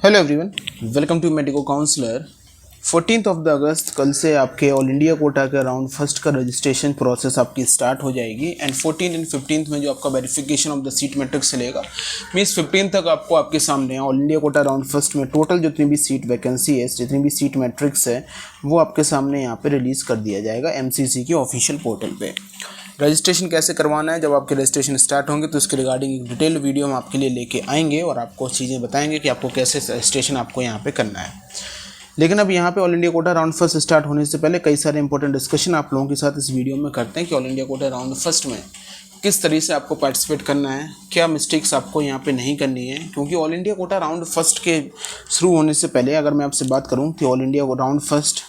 Hello everyone, welcome to medico counsellor. 14 of the August कल से आपके ऑल इंडिया कोटा के राउंड फर्स्ट का रजिस्ट्रेशन प्रोसेस आपकी स्टार्ट हो जाएगी एंड 14 एंड 15 में जो आपका verification of the seat matrix चलेगा। मीन्स 15 तक आपको आपके सामने all India quota round first में टोटल जितनी भी सीट वैकेंसी है, जितनी भी सीट मैट्रिक्स है, वो आपके सामने यहाँ पे रिलीज़ कर दिया जाएगा MCC के ऑफिशियल पोर्टल पे। रजिस्ट्रेशन कैसे करवाना है, जब आपके रजिस्ट्रेशन स्टार्ट होंगे तो इसके रिगार्डिंग एक डिटेल वीडियो हम आपके लिए लेके आएंगे और आपको चीज़ें बताएंगे कि आपको कैसे रजिस्ट्रेशन आपको यहाँ पे करना है। लेकिन अब यहाँ पे all India quota round first start होने से पहले कई सारे इंपॉर्टेंट डिस्कशन आप लोगों के साथ इस वीडियो में करते हैं कि all India quota round first में किस तरीके से आपको पार्टिसिपेट करना है, क्या मिस्टेक्स आपको यहाँ पे नहीं करनी है। क्योंकि all India quota round first के शुरू होने से पहले अगर मैं आपसे बात करूँ तो all India round first,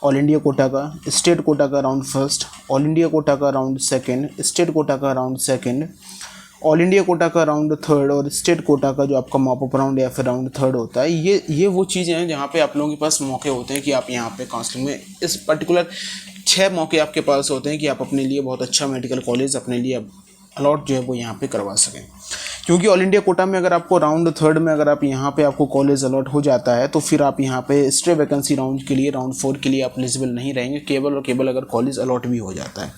all India Kota का, स्टेट कोटा का round first, all India Kota का राउंड सेकंड, स्टेट कोटा का round second, all India Kota का राउंड थर्ड और स्टेट कोटा का जो आपका मॉप अप राउंड या फिर राउंड थर्ड होता है। ये वो चीज़ें हैं जहाँ पे आप लोगों के पास मौके होते हैं कि आप यहाँ पे काउंसलिंग में इस पर्टिकुलर 6 मौके आपके पास होते हैं कि आप अपने लिए बहुत अच्छा मेडिकल कॉलेज अपने लिए अलॉट जो है वो यहाँ पे करवा सकें। क्योंकि ऑल इंडिया कोटा में अगर आपको राउंड थर्ड में अगर आप यहाँ पे आपको कॉलेज अलॉट हो जाता है तो फिर आप यहाँ पे स्टे वैकेंसी राउंड के लिए राउंड 4 के लिए आप एलिजिबल नहीं रहेंगे, केवल और केवल अगर कॉलेज अलॉट भी हो जाता है।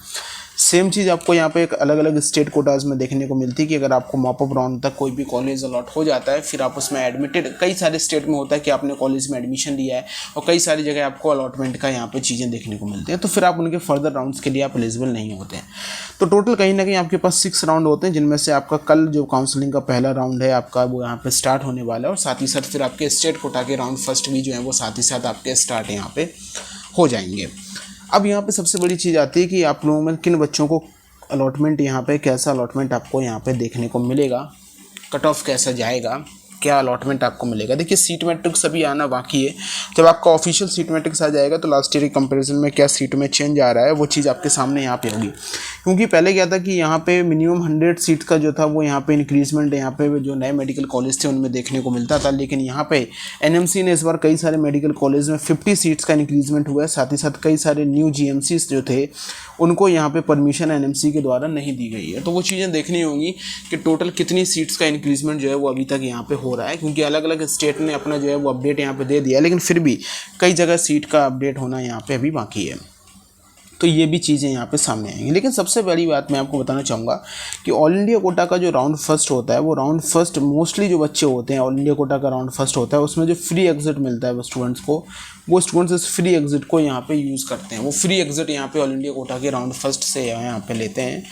सेम चीज़ आपको यहाँ पे एक अलग अलग स्टेट कोटाज में देखने को मिलती है कि अगर आपको मॉप अप राउंड तक कोई भी कॉलेज अलॉट हो जाता है फिर आप उसमें एडमिटेड, कई सारे स्टेट में होता है कि आपने कॉलेज में एडमिशन लिया है और कई सारी जगह आपको अलॉटमेंट का यहाँ पे चीज़ें देखने को मिलती हैं, तो फिर आप उनके फर्दर राउंड्स के लिए आप एलिजिबल नहीं होते हैं। तो टोटल कहीं ना कहीं आपके पास 6 राउंड होते हैं, जिनमें से आपका कल जो काउंसलिंग का पहला राउंड है आपका वो यहाँ पे स्टार्ट होने वाला है और साथ ही साथ फिर आपके स्टेट कोटा के राउंड फर्स्ट भी जो है वो साथ ही साथ आपके स्टार्ट यहाँ पे हो जाएंगे। अब यहाँ पे सबसे बड़ी चीज़ आती है कि आप लोगों में किन बच्चों को अलॉटमेंट, यहाँ पे कैसा अलॉटमेंट आपको यहाँ पे देखने को मिलेगा, कट ऑफ कैसा जाएगा, क्या अलॉटमेंट आपको मिलेगा। देखिए सीट मैट्रिक्स अभी आना बाकी है, जब आपका ऑफिशियल सीट मैट्रिक्स आ जाएगा तो लास्ट ईयर के कंपैरिजन में क्या सीट में चेंज आ रहा है वो चीज़ आपके सामने यहाँ पे होगी। क्योंकि पहले क्या था कि यहाँ पे मिनिमम 100 सीट का जो था वो यहाँ पे इंक्रीजमेंट यहाँ पे जो नए मेडिकल कॉलेज थे उनमें देखने को मिलता था, लेकिन यहाँ पे NMC ने इस बार कई सारे मेडिकल कॉलेज में 50 सीट्स का इंक्रीजमेंट हुआ है। साथ ही साथ कई सारे न्यू GMCs जो थे उनको यहाँ पे परमिशन NMC के द्वारा नहीं दी गई है। तो वो चीज़ें देखनी होंगी कि टोटल कितनी सीट्स का इंक्रीजमेंट जो है वो अभी तक यहाँ पे हो रहा है, क्योंकि अलग अलग स्टेट ने अपना जो है वो अपडेट यहाँ पे दे दिया है, लेकिन फिर भी कई जगह सीट का अपडेट होना यहाँ पे अभी बाकी है। तो ये भी चीज़ें यहाँ पे सामने आएंगी। लेकिन सबसे बड़ी बात मैं आपको बताना चाहूँगा कि ऑल इंडिया कोटा का जो राउंड फर्स्ट होता है वो राउंड फर्स्ट मोस्टली जो बच्चे होते हैं ऑल इंडिया कोटा का राउंड फर्स्ट होता है उसमें जो फ्री एग्जिट मिलता है वो स्टूडेंट्स को, वो स्टूडेंट्स इस फ्री एग्जिट को यहाँ पे यूज़ करते हैं। वो फ्री एग्जिट यहाँ पे ऑल इंडिया कोटा के राउंड फर्स्ट से यहाँ पे लेते हैं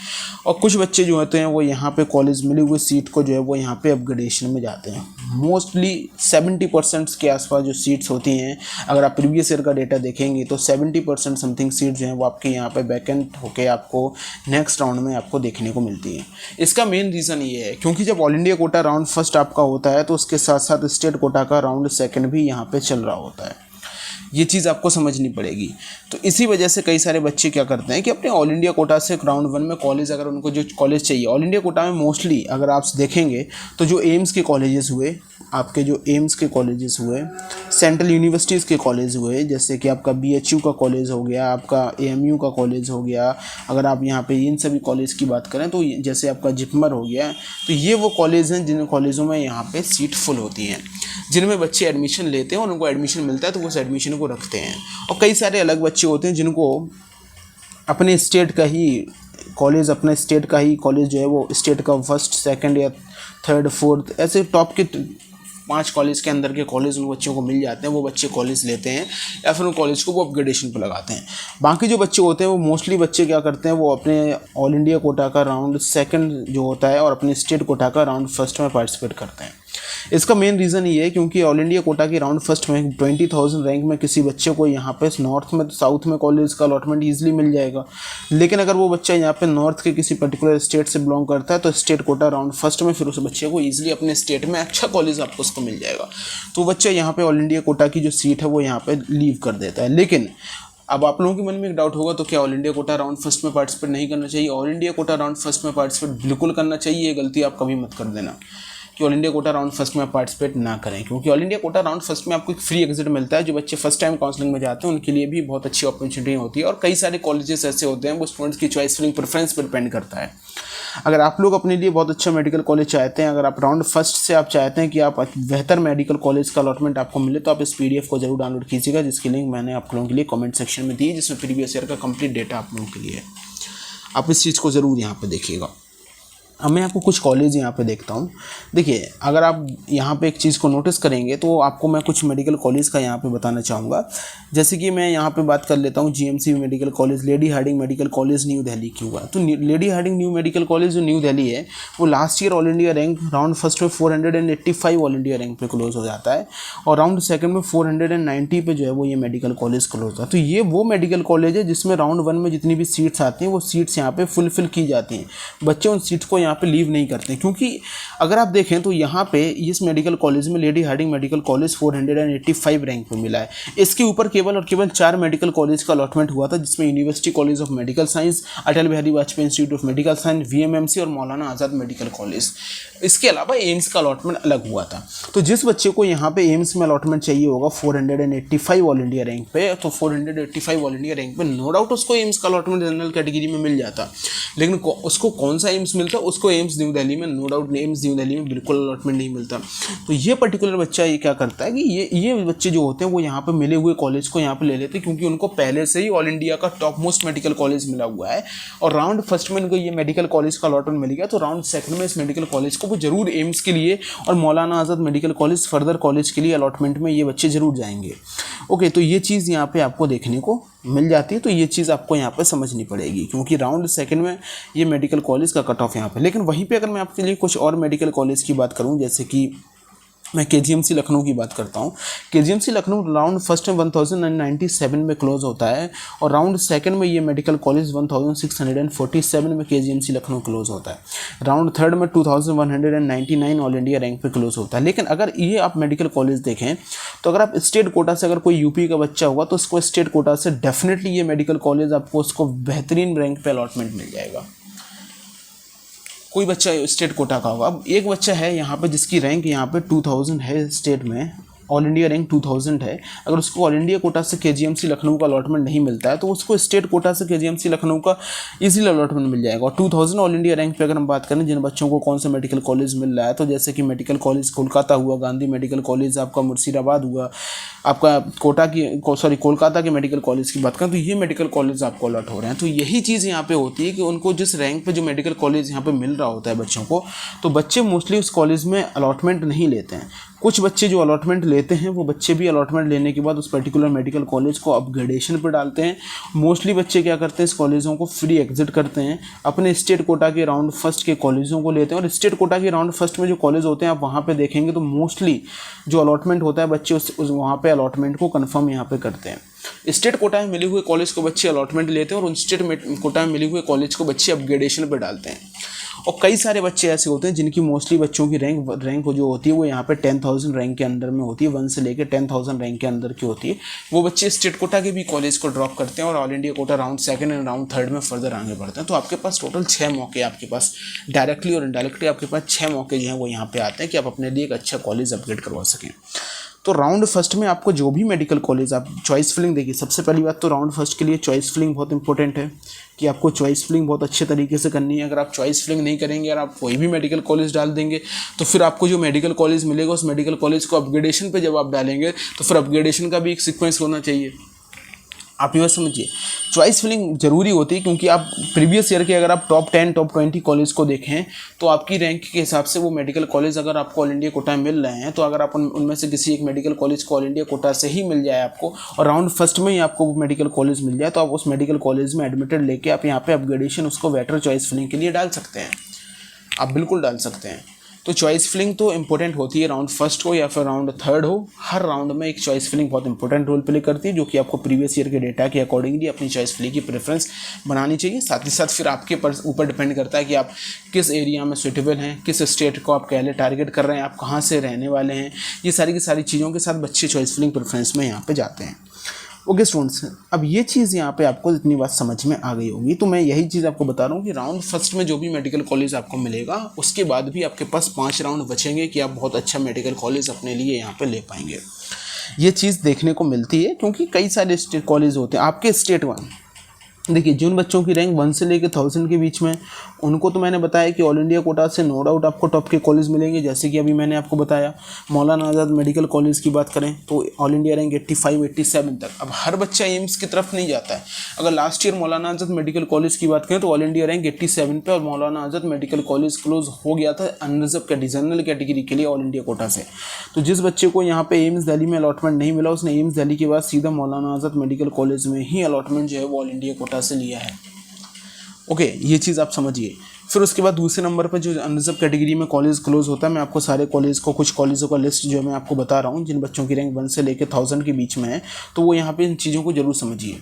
और कुछ बच्चे जो होते हैं वो यहाँ पे कॉलेज मिली हुई सीट को जो है वो यहाँ पे अपग्रेडेशन में जाते हैं। मोस्टली 70% के आसपास जो सीट्स होती हैं, अगर आप प्रीवियस ईयर का डेटा देखेंगे तो 70% समथिंग सीट जो है वो आपके यहाँ पे वैकेंट होकर आपको नेक्स्ट राउंड में आपको देखने को मिलती है। इसका मेन रीज़न ये है क्योंकि जब all India quota round first आपका होता है तो उसके साथ साथ स्टेट कोटा का राउंड सेकंड भी यहाँ पे चल रहा होता है। ये चीज़ आपको समझनी पड़ेगी। तो इसी वजह से कई सारे बच्चे क्या करते हैं कि अपने ऑल इंडिया कोटा से राउंड 1 में कॉलेज, अगर उनको जो कॉलेज चाहिए ऑल इंडिया कोटा में मोस्टली अगर आप देखेंगे तो जो एम्स के कॉलेजेस हुए, आपके जो एम्स के कॉलेजेस हुए, सेंट्रल यूनिवर्सिटीज़ के कॉलेज हुए, जैसे कि आपका BHU का कॉलेज हो गया, आपका AMU का कॉलेज हो गया, अगर आप यहाँ पे इन सभी कॉलेज की बात करें तो जैसे आपका जिपमर हो गया, तो ये वो कॉलेज हैं जिन कॉलेजों में यहाँ पे सीट फुल होती हैं, जिनमें बच्चे एडमिशन लेते हैं और उनको एडमिशन मिलता है तो वो उस एडमिशन को रखते हैं। और कई सारे अलग बच्चे होते हैं जिनको अपने स्टेट का ही कॉलेज, अपने स्टेट का ही कॉलेज जो है वो स्टेट का फर्स्ट, सेकंड या थर्ड, फोर्थ ऐसे टॉप के 5 कॉलेज के अंदर के कॉलेज उन बच्चों को मिल जाते हैं, वो बच्चे कॉलेज लेते हैं या फिर उन कॉलेज को वो अपग्रेडेशन पर लगाते हैं। बाकी जो बच्चे होते हैं वो मोस्टली बच्चे क्या करते हैं, वो अपने ऑल इंडिया कोटा का राउंड सेकंड जो होता है और अपने स्टेट कोटा का राउंड फर्स्ट में पार्टिसिपेट करते हैं। इसका मेन रीज़न ये है क्योंकि ऑल इंडिया कोटा की राउंड फर्स्ट में 20,000 रैंक में किसी बच्चे को यहाँ पे नॉर्थ में, साउथ में कॉलेज का अलॉटमेंट ईजिली मिल जाएगा। लेकिन अगर वो बच्चा यहाँ पे नॉर्थ के किसी पर्टिकुलर स्टेट से बिलोंग करता है तो स्टेट कोटा राउंड फर्स्ट में फिर उस बच्चे को ईजिली अपने स्टेट में अच्छा कॉलेज आपको उसको मिल जाएगा। तो बच्चा यहाँ पे ऑल इंडिया कोटा की जो सीट है वो यहाँ पे लीव कर देता है। लेकिन अब आप लोगों के मन में एक डाउट होगा, तो क्या all India quota round first में पार्टिसिपेट नहीं करना चाहिए? All India quota round first में पार्टिसिपेट बिल्कुल करना चाहिए, ये गलती आप कभी मत कर देना। कि all India quota round first में आप पार्टिसिपेट ना करें, क्योंकि all India quota round first में आपको एक फ्री एग्जिट मिलता है। जो बच्चे फर्स्ट टाइम काउंसलिंग में जाते हैं उनके लिए भी बहुत अच्छी अपॉर्चुनिटी होती है, और कई सारे कॉलेजेस ऐसे होते हैं वो स्टूडेंट्स की चॉइस फिलिंग प्रेफरेंस पर डिपेंड करता है। अगर आप लोग अपने लिए बहुत अच्छा मेडिकल कॉलेज चाहते हैं, अगर आप राउंड फर्स्ट से आप चाहते हैं कि आप बेहतर मेडिकल कॉलेज का अलॉटमेंट आपको मिले, तो आप इस पीडीएफ को जरूर डाउनलोड कीजिएगा, जिसकी लिंक मैंने आप लोगों के लिए कमेंट सेक्शन में दी है, जिसमें प्रीवियस ईयर का कंप्लीट डेटा आप लोगों के लिए है। आप इस चीज़ को ज़रूर यहाँ पे देखिएगा। अब मैं आपको कुछ कॉलेज यहाँ पे देखता हूँ। देखिए, अगर आप यहाँ पे एक चीज़ को नोटिस करेंगे तो आपको मैं कुछ मेडिकल कॉलेज का यहाँ पे बताना चाहूँगा। जैसे कि मैं यहाँ पे बात कर लेता हूँ GMC medical college, Lady Hardinge medical college New Delhi की हुआ। तो Lady Hardinge new medical college जो न्यू दिल्ली है, वो last year all India rank round first में 485 ऑल इंडिया रैंक पे क्लोज हो जाता है, और राउंड सेकंड में 490 पे जो है वो ये मेडिकल कॉलेज क्लोज होता है। तो ये वो मेडिकल कॉलेज है जिसमें राउंड वन में जितनी भी सीट्स आती हैं वो सीट्स यहाँ पे फुलफिल की जाती हैं। बच्चे उन सीट्स को यहाँ पे लीव नहीं करते हैं, क्योंकि अगर आप देखें तो यहाँ पे इस मेडिकल कॉलेज में Lady Hardinge medical college 485 rank पे मिला है। इसके ऊपर केवल और केवल 4 मेडिकल कॉलेज का अलॉटमेंट हुआ था, जिसमें university college of medical science, Atal Bihari Vajpayee institute of medical science, VMMC और मौलाना आज़ाद मेडिकल कॉलेज। इसके अलावा एम्स का अलॉटमेंट अलग हुआ था। तो जिस बच्चे को यहाँ पे एम्स में अलॉटमेंट चाहिए होगा 485 ऑल इंडिया रैंक पे, तो 485 ऑल इंडिया रैंक पे नो डाउट उसको एम्स का अलॉटमेंट जनरल कैटेगरी में मिल जाता। लेकिन उसको कौन सा एम्स मिलता, उसको एम्स न्यू दिल्ली में, no doubt AIIMS New Delhi में बिल्कुल अलॉटमेंट नहीं मिलता। तो ये पर्टिकुलर बच्चा ये क्या करता है कि ये बच्चे जो होते हैं वो यहाँ पे मिले हुए कॉलेज को यहाँ पे ले लेते हैं, क्योंकि उनको पहले से ही ऑल इंडिया का टॉप मोस्ट मेडिकल कॉलेज मिला हुआ है, और राउंड फर्स्ट में इनको ये मेडिकल कॉलेज का अलॉटमेंट मिल गया। तो राउंड सेकंड में इस मेडिकल कॉलेज को वो जरूर एम्स के लिए और मौलाना Azad medical college further college के लिए अलॉटमेंट में ये बच्चे जरूर जाएंगे। ओके, तो ये चीज़ यहाँ पे आपको देखने को मिल जाती है। तो ये चीज़ आपको यहाँ पे समझनी पड़ेगी, क्योंकि राउंड सेकंड में ये मेडिकल कॉलेज का कट ऑफ यहाँ पे। लेकिन वहीं पे अगर मैं आपके लिए कुछ और मेडिकल कॉलेज की बात करूँ, जैसे कि मैं केजीएमसी लखनऊ की बात करता हूँ। केजीएमसी लखनऊ राउंड फर्स्ट में 1097 में क्लोज होता है, और राउंड सेकंड में ये मेडिकल कॉलेज 1647 में केजीएमसी लखनऊ क्लोज होता है। राउंड थर्ड में 2199 ऑल इंडिया रैंक पे क्लोज होता है। लेकिन अगर ये आप मेडिकल कॉलेज देखें तो अगर आप स्टेट कोटा से, अगर कोई यूपी का बच्चा हुआ तो उसको स्टेट कोटा से डेफिनेटली ये मेडिकल कॉलेज आपको उसको बेहतरीन रैंक पे अलॉटमेंट मिल जाएगा। कोई बच्चा स्टेट कोटा का होगा। अब एक बच्चा है यहाँ पे जिसकी रैंक यहाँ पे 2000 है, स्टेट में ऑल इंडिया रैंक 2000 है, अगर उसको ऑल इंडिया कोटा से केजीएमसी लखनऊ का अलॉटमेंट नहीं मिलता है तो उसको स्टेट कोटा से केजीएमसी लखनऊ का इजीली अलॉटमेंट मिल जाएगा। और 2000 ऑल इंडिया रैंक पे अगर हम बात करें जिन बच्चों को कौन सा मेडिकल कॉलेज मिल रहा है, तो जैसे कि मेडिकल कॉलेज कोलकाता हुआ, गांधी मेडिकल कॉलेज आपका मुर्शिदाबाद हुआ, आपका कोलकाता के मेडिकल कॉलेज की बात करें तो ये मेडिकल कॉलेज आपको अलॉट हो रहे हैं। तो यही चीज़ यहाँ पे होती है कि उनको जिस रैंक पे जो मेडिकल कॉलेज यहाँ पे मिल रहा होता है बच्चों को, तो बच्चे मोस्टली उस कॉलेज में अलॉटमेंट नहीं लेते हैं। कुछ बच्चे जो अलॉटमेंट लेते हैं वो बच्चे भी अलॉटमेंट लेने के बाद उस पर्टिकुलर मेडिकल कॉलेज को अपग्रेडेशन पर डालते हैं। मोस्टली बच्चे क्या करते हैं, इस कॉलेजों को फ्री एग्जिट करते हैं, अपने स्टेट कोटा के राउंड फर्स्ट के कॉलेजों को लेते हैं। और स्टेट कोटा के राउंड फर्स्ट में जो कॉलेज होते हैं आप वहाँ पे देखेंगे तो मोस्टली जो अलॉटमेंट होता है बच्चे उस वहाँ पे अलॉटमेंट को कंफर्म यहाँ पे करते हैं। स्टेट कोटा में मिले हुए कॉलेज को बच्चे अलॉटमेंट लेते हैं और उन स्टेट कोटा में मिले हुए कॉलेज को बच्चे अपग्रेडेशन पर डालते हैं। और कई सारे बच्चे ऐसे होते हैं जिनकी मोस्टली बच्चों की रैंक जो होती है वो यहाँ पे 10,000 रैंक के अंदर में होती है, 1 से लेकर 10,000 रैंक के अंदर की होती है। वो बच्चे स्टेट कोटा के भी कॉलेज को ड्रॉप करते हैं और all India quota round second and round third में फर्दर आगे बढ़ते हैं। तो आपके पास टोटल 6 मौके आपके पास डायरेक्टली और इनडायरेक्टली आपके पास 6 मौके जो हैं वो यहाँ पे आते हैं कि आप अपने लिए एक अच्छा कॉलेज अपग्रेड करवा सकें। तो राउंड फर्स्ट में आपको जो भी मेडिकल कॉलेज आप चॉइस फिलिंग देखिए, सबसे पहली बात तो राउंड फर्स्ट के लिए चॉइस फिलिंग बहुत इंपॉर्टेंट है कि आपको चॉइस फिलिंग बहुत अच्छे तरीके से करनी है। अगर आप चॉइस फिलिंग नहीं करेंगे और आप कोई भी मेडिकल कॉलेज डाल देंगे तो फिर आपको जो मेडिकल कॉलेज मिलेगा उस मेडिकल कॉलेज को अपग्रेडेशन पे जब आप डालेंगे तो फिर अपग्रेडेशन का भी एक सीक्वेंस होना चाहिए। आप ये समझिए चॉइस फिलिंग जरूरी होती है, क्योंकि आप प्रीवियस ईयर के अगर आप टॉप 10 टॉप 20 कॉलेज को देखें तो आपकी रैंक के हिसाब से वो मेडिकल कॉलेज अगर आपको ऑल इंडिया कोटा मिल रहे हैं तो अगर आप उनमें से किसी एक मेडिकल कॉलेज को ऑल इंडिया कोटा से ही मिल जाए आपको और राउंड फर्स्ट में ही आपको वो मेडिकल कॉलेज मिल जाए तो आप उस मेडिकल कॉलेज में एडमिटेड लेके आप यहाँ पे अपग्रेडेशन उसको बेटर चॉइस फिलिंग के लिए डाल सकते हैं। आप बिल्कुल डाल सकते हैं। तो चॉइस फिलिंग तो इंपॉर्टेंट होती है, राउंड फर्स्ट हो या फिर राउंड थर्ड हो, हर राउंड में एक चॉइस फिलिंग बहुत इंपॉर्टेंट रोल प्ले करती है, जो कि आपको प्रीवियस ईयर के डेटा के अकॉर्डिंगली अपनी चॉइस फिलिंग की प्रेफरेंस बनानी चाहिए। साथ ही साथ फिर आपके ऊपर डिपेंड करता है कि आप किस एरिया में सुटेबल हैं, किस स्टेट को आप पहले टारगेट कर रहे हैं, आप कहाँ से रहने वाले हैं। ये सारी की सारी चीज़ों के साथ बच्चे चॉइस फिलिंग प्रेफरेंस में यहाँ पर जाते हैं। ओके स्टूडेंट्स, अब ये चीज़ यहाँ पे आपको इतनी बात समझ में आ गई होगी, तो मैं यही चीज़ आपको बता रहा हूँ कि राउंड फर्स्ट में जो भी मेडिकल कॉलेज आपको मिलेगा उसके बाद भी आपके पास 5 राउंड बचेंगे कि आप बहुत अच्छा मेडिकल कॉलेज अपने लिए यहाँ पे ले पाएंगे। ये चीज़ देखने को मिलती है क्योंकि कई सारे स्टेट कॉलेज होते हैं आपके स्टेट वन। देखिए जिन बच्चों की रैंक 1 से लेकर 1000 के बीच में, उनको तो मैंने बताया कि ऑल इंडिया कोटा से नो डाउट आपको टॉप के कॉलेज मिलेंगे। जैसे कि अभी मैंने आपको बताया मौलाना आज़ाद मेडिकल कॉलेज की बात करें तो ऑल इंडिया रैंक 85 87 तक। अब हर बच्चा एम्स की तरफ नहीं जाता है। अगर लास्ट ईयर मौलाना आज़ाद मेडिकल कॉलेज की बात करें तो ऑल इंडिया रैंक 87 पे और मौलाना आज़ाद मेडिकल कॉलेज क्लोज हो गया था अनरिजर्व जनरल कैटेगरी के लिए ऑल इंडिया कोटा से। तो जिस बच्चे को यहाँ पे एम्स दिल्ली में अलॉटमेंट नहीं मिला, उसने एम्स दिल्ली के बाद सीधा मौलाना आज़ाद मेडिकल कॉलेज में ही अलॉटमेंट जो है वो ऑल इंडिया कोटा से लिया है। ओके, ये चीज़ आप समझिए। फिर उसके बाद दूसरे नंबर पर जो अनरिजर्व कैटेगरी में कॉलेज क्लोज होता है, मैं आपको सारे कॉलेज को, कुछ कॉलेजों का लिस्ट जो है मैं आपको बता रहा हूँ जिन बच्चों की रैंक 1 से लेकर 1000 के बीच में है, तो वो यहाँ पे इन चीज़ों को जरूर समझिए।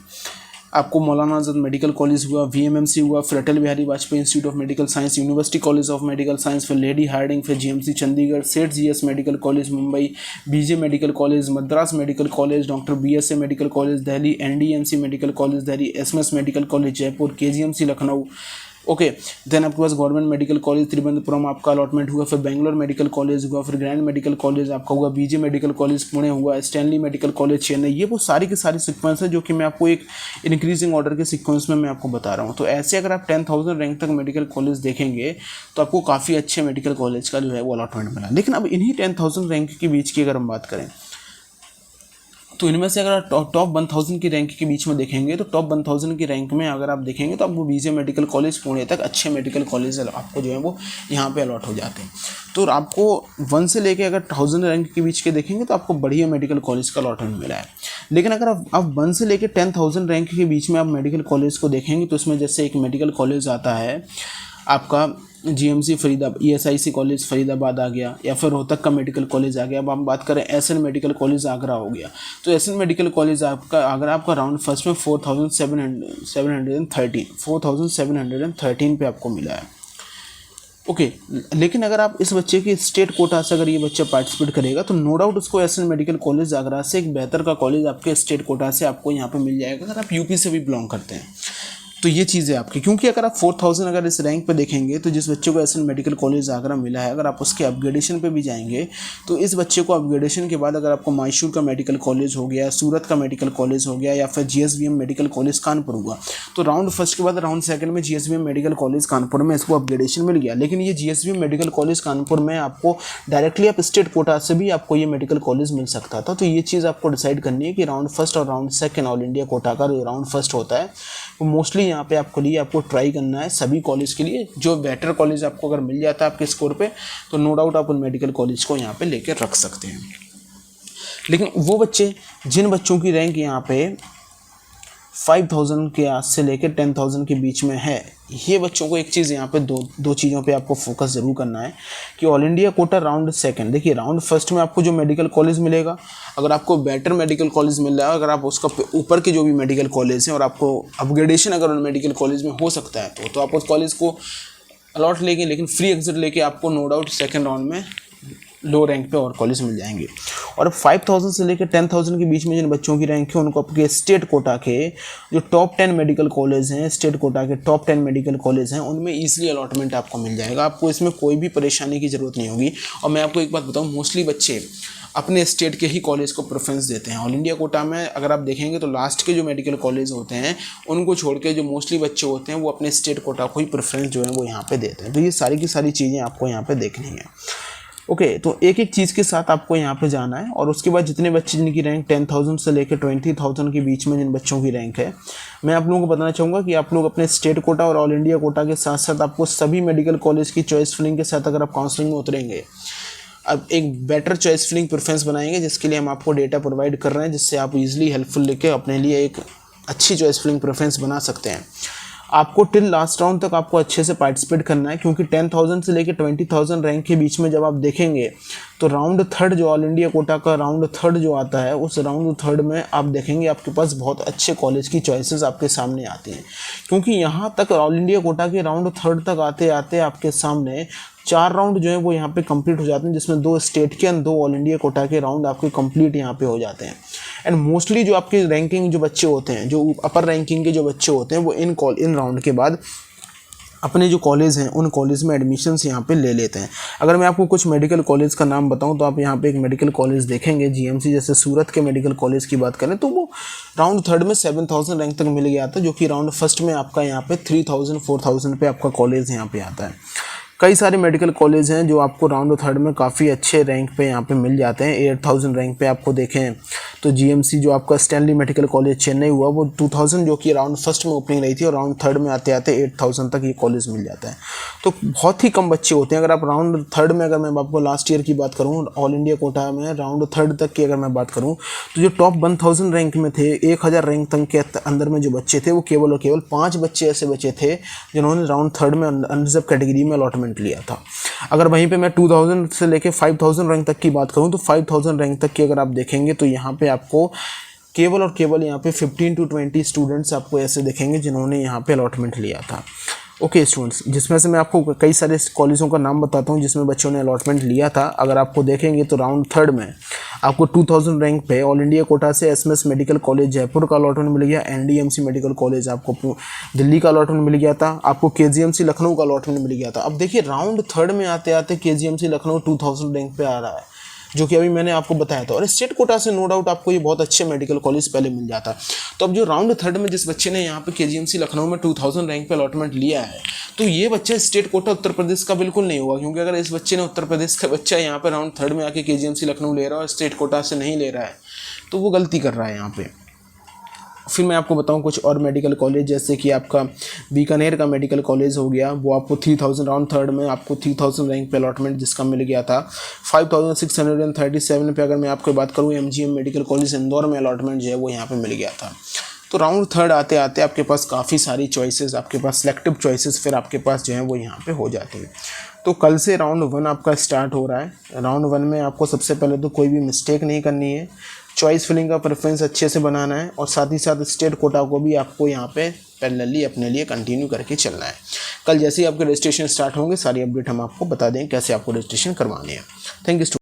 आपको मौलाना आज़ाद मेडिकल कॉलेज हुआ, VMMC हुआ, फिर Atal Bihari Vajpayee institute of medical science, university college of medical science, फिर लेडी हार्डिंग, फिर GMC Chandigarh, Seth GS medical college Mumbai, BJ medical college Madras, medical college doctor BSA medical college Delhi, NDMC medical college Delhi, SMS medical college Jaipur, KGMC Lucknow. Okay, then आपके पास government medical college Trivendrapuram आपका allotment हुआ, फिर Bangalore medical college हुआ, फिर grand medical college आपका हुआ, BJ medical college Pune हुआ, स्टैनली मेडिकल कॉलेज चेन्नई। ये वो सारी की सारी सीक्वेंस है जो कि मैं आपको एक इंक्रीजिंग ऑर्डर के सीक्वेंस में मैं आपको बता रहा हूँ। तो ऐसे अगर आप 10,000 रैंक तक मेडिकल कॉलेज देखेंगे तो आपको काफ़ी अच्छे मेडिकल कॉलेज का जो है वो अलॉटमेंट मिला। लेकिन अब इन्हीं 10,000 रैंक के बीच की अगर हम बात करें तो इनमें से अगर टॉप 1000 की रैंक के बीच में देखेंगे तो टॉप 1000 की रैंक में अगर आप देखेंगे तो आपको BJ मेडिकल कॉलेज पुणे तक अच्छे मेडिकल कॉलेज आपको जो है वो यहाँ पे अलॉट हो जाते हैं। तो आपको 1 से लेके अगर 1000 रैंक के बीच के देखेंगे तो आपको बढ़िया मेडिकल कॉलेज का अलॉटमेंट मिला है। लेकिन अगर आप 1 से लेके 10,000 रैंक के बीच में आप मेडिकल कॉलेज को देखेंगे तो इसमें जैसे एक मेडिकल कॉलेज आता है आपका GMC Faridabad, ESIC college Faridabad आ गया, या फिर रोहतक का मेडिकल कॉलेज आ गया। अब हम बात करें SN मेडिकल कॉलेज आगरा हो गया, तो SN मेडिकल कॉलेज आपका आगरा आपका राउंड फर्स्ट में 4713 पे आपको मिला है। ओके, लेकिन अगर आप इस बच्चे के स्टेट कोटा से अगर ये बच्चा पार्टिसिपेट करेगा तो नो डाउट उसको SN मेडिकल कॉलेज आगरा से एक बेहतर का कॉलेज आपके स्टेट कोटा से आपको यहाँ पे मिल जाएगा अगर आप यूपी से भी बिलोंग करते हैं। तो ये चीज़ है आपकी, क्योंकि अगर आप 4000 अगर इस रैंक पे देखेंगे तो जिस बच्चे को SN मेडिकल कॉलेज आगरा मिला है, अगर आप उसके अपग्रेडेशन पे भी जाएंगे तो इस बच्चे को अपग्रेडेशन के बाद अगर आपको मैसूर का मेडिकल कॉलेज हो गया, सूरत का मेडिकल कॉलेज हो गया, या फिर GSVM मेडिकल कॉलेज कानपुर हुआ, तो राउंड फर्स्ट के बाद राउंड सेकंड में GSVM मेडिकल कॉलेज कानपुर में इसको अपग्रेडेशन मिल गया। लेकिन ये GSVM मेडिकल कॉलेज कानपुर में आपको डायरेक्टली आप स्टेट कोटा से भी आपको ये मेडिकल कॉलेज मिल सकता था। तो ये चीज़ आपको डिसाइड करनी है कि राउंड फर्स्ट और round second all India Kota का जो राउंड फर्स्ट होता है वो मोस्टली यहाँ पे आपको ट्राई करना है सभी कॉलेज के लिए। जो बेटर कॉलेज आपको अगर मिल जाता है आपके स्कोर पे तो नो डाउट आप उन मेडिकल कॉलेज को यहाँ पे लेकर रख सकते हैं। लेकिन वो बच्चे जिन बच्चों की रैंक यहाँ पे 5000 के आज से लेकर 10,000 के बीच में है, ये बच्चों को एक चीज़ यहाँ पे दो चीज़ों पे आपको फोकस ज़रूर करना है कि all India quota round second, देखिए राउंड फर्स्ट में आपको जो मेडिकल कॉलेज मिलेगा, अगर आपको बेटर मेडिकल कॉलेज मिल रहा है, अगर आप उसका ऊपर के जो भी मेडिकल कॉलेज हैं और आपको अपग्रेडेशन अगर उन मेडिकल कॉलेज में हो सकता है तो आप उस कॉलेज को अलॉट लेंगे, लेकिन फ्री एग्जिट लेके आपको नो डाउट सेकेंड राउंड में लो रैंक पे और कॉलेज मिल जाएंगे। और 5000 से लेकर 10,000 के बीच में जिन बच्चों की रैंक है उनको आपके स्टेट कोटा के जो टॉप 10 मेडिकल कॉलेज हैं, स्टेट कोटा के टॉप 10 मेडिकल कॉलेज हैं, उनमें ईजिली अलॉटमेंट आपको मिल जाएगा। आपको इसमें कोई भी परेशानी की ज़रूरत नहीं होगी। और मैं आपको एक बात बताऊँ, मोस्टली बच्चे अपने स्टेट के ही कॉलेज को प्रेफरेंस देते हैं। ऑल इंडिया कोटा में अगर आप देखेंगे तो लास्ट के जो मेडिकल कॉलेज होते हैं उनको छोड़ के जो मोस्टली बच्चे होते हैं वो अपने स्टेट कोटा को ही प्रेफरेंस जो है वो यहाँ पे देते हैं। तो ये सारी की सारी चीज़ें आपको यहाँ पे देखनी है। ओके, तो एक एक चीज़ के साथ आपको यहाँ पे जाना है। और उसके बाद जितने बच्चे जिनकी रैंक 10,000 से लेकर 20,000 के बीच में जिन बच्चों की रैंक है, मैं आप लोगों को बताना चाहूँगा कि आप लोग अपने स्टेट कोटा और ऑल इंडिया कोटा के साथ साथ आपको सभी मेडिकल कॉलेज की चॉइस फिलिंग के साथ अगर आप काउंसलिंग में उतरेंगे, अब एक बेटर चॉइस फिलिंग प्रेफरेंस बनाएंगे, जिसके लिए हम आपको डेटा प्रोवाइड कर रहे हैं, जिससे आप इजीली हेल्पफुल लेके अपने लिए एक अच्छी चॉइस फिलिंग प्रेफरेंस बना सकते हैं। आपको टिल लास्ट राउंड तक आपको अच्छे से पार्टिसिपेट करना है, क्योंकि 10,000 से लेकर 20,000 रैंक के बीच में जब आप देखेंगे तो राउंड थर्ड जो ऑल इंडिया कोटा का राउंड थर्ड जो आता है, उस राउंड थर्ड में आप देखेंगे आपके पास बहुत अच्छे कॉलेज की चॉइसेस आपके सामने आती हैं। क्योंकि यहाँ तक ऑल इंडिया कोटा के राउंड थर्ड तक आते आते आपके सामने 4 राउंड जो है वो यहाँ पे कंप्लीट हो जाते हैं, जिसमें 2 स्टेट के और 2 ऑल इंडिया कोटा के राउंड आपके कंप्लीट यहाँ पे हो जाते हैं। एंड मोस्टली जो आपके रैंकिंग जो बच्चे होते हैं, जो अपर रैंकिंग के जो बच्चे होते हैं, वो इन राउंड के बाद अपने जो कॉलेज हैं उन कॉलेज में एडमिशन्स यहाँ पे ले लेते हैं। अगर मैं आपको कुछ मेडिकल कॉलेज का नाम बताऊं तो आप यहाँ पे एक मेडिकल कॉलेज देखेंगे जीएमसी, जैसे सूरत के मेडिकल कॉलेज की बात करें तो वो राउंड थर्ड में 7000 रैंक तक मिल गया था, जो कि राउंड फर्स्ट में आपका यहाँ पे 3000 4000 पे आपका कॉलेज यहाँ पे आता है। कई सारे मेडिकल कॉलेज हैं जो आपको राउंड थर्ड में काफ़ी अच्छे रैंक पे यहाँ पे मिल जाते हैं। 8000 रैंक पे आपको देखें तो जीएमसी जो आपका स्टैनली मेडिकल कॉलेज चेन्नई हुआ, वो 2000 जो कि राउंड फर्स्ट में ओपनिंग रही थी, और राउंड थर्ड में आते आते 8000 तक ये कॉलेज मिल जाता है। तो बहुत ही कम बच्चे होते हैं। अगर आप राउंड थर्ड में, अगर मैं आपको लास्ट ईयर की बात करूँ ऑल इंडिया कोटा में राउंड थर्ड तक की अगर मैं बात करूँ तो जो टॉप 1000 रैंक में थे, 1000 रैंक तक के अंदर में जो बच्चे थे, वो केवल और केवल 5 बच्चे ऐसे बचे थे जिन्होंने राउंड थर्ड में अनरिजर्व कैटेगरी में अलॉटमेंट लिया था। अगर वहीं पे मैं 2000 से लेके 5000 रैंक तक की बात करूं तो 5000 रैंक तक की अगर आप देखेंगे तो यहाँ पे आपको केवल और केवल यहाँ पे 15 to 20 स्टूडेंट्स आपको ऐसे देखेंगे जिन्होंने यहाँ पे अलॉटमेंट लिया था। ओके स्टूडेंट्स, जिसमें से मैं आपको कई सारे कॉलेजों का नाम बताता हूँ जिसमें बच्चों ने अलॉटमेंट लिया था। अगर आपको देखेंगे तो राउंड थर्ड में आपको 2000 रैंक पे ऑल इंडिया कोटा से एसएमएस मेडिकल कॉलेज जयपुर का अलॉटमेंट मिल गया, एनडीएमसी मेडिकल कॉलेज आपको दिल्ली का अलॉटमेंट मिल गया था, आपको केजीएमसी लखनऊ का अलॉटमेंट मिल गया था। अब देखिए राउंड थर्ड में आते आते केजीएमसी लखनऊ 2000 रैंक पे आ रहा है, जो कि अभी मैंने आपको बताया था। और स्टेट कोटा से नो डाउट आपको ये बहुत अच्छे मेडिकल कॉलेज पहले मिल जाता। तो अब जो राउंड थर्ड में जिस बच्चे ने यहाँ पे केजीएमसी लखनऊ में 2000 रैंक पे अलॉटमेंट लिया है, तो ये बच्चा स्टेट कोटा उत्तर प्रदेश का बिल्कुल नहीं होगा, क्योंकि अगर इस बच्चे ने उत्तर प्रदेश का बच्चा यहाँ पे राउंड थर्ड में आके केजीएमसी लखनऊ ले रहा है और स्टेट कोटा से नहीं ले रहा है, तो वो गलती कर रहा है यहाँ पे। फिर मैं आपको बताऊं कुछ और मेडिकल कॉलेज, जैसे कि आपका बीकानेर का मेडिकल कॉलेज हो गया, वो आपको 3000 राउंड थर्ड में आपको 3000 रैंक पे अलॉटमेंट जिसका मिल गया था। 5637 पे अगर मैं आपको बात करूं एमजीएम मेडिकल कॉलेज इंदौर में अलॉटमेंट जो है वो यहाँ पे मिल गया था। तो राउंड थर्ड आते आते आपके पास काफ़ी सारी चॉइसेस, आपके पास सिलेक्टिव चॉइसेस फिर आपके पास जो है वो यहाँ पे हो जाती है। तो कल से राउंड वन आपका स्टार्ट हो रहा है। राउंड वन में आपको सबसे पहले तो कोई भी मिस्टेक नहीं करनी है, चॉइस फिलिंग का प्रेफरेंस अच्छे से बनाना है, और साथ ही साथ स्टेट कोटा को भी आपको यहाँ पे पैरेलली अपने लिए कंटिन्यू करके चलना है। कल जैसे ही आपके रजिस्ट्रेशन स्टार्ट होंगे सारी अपडेट हम आपको बता दें कैसे आपको रजिस्ट्रेशन करवानी है। Thank you.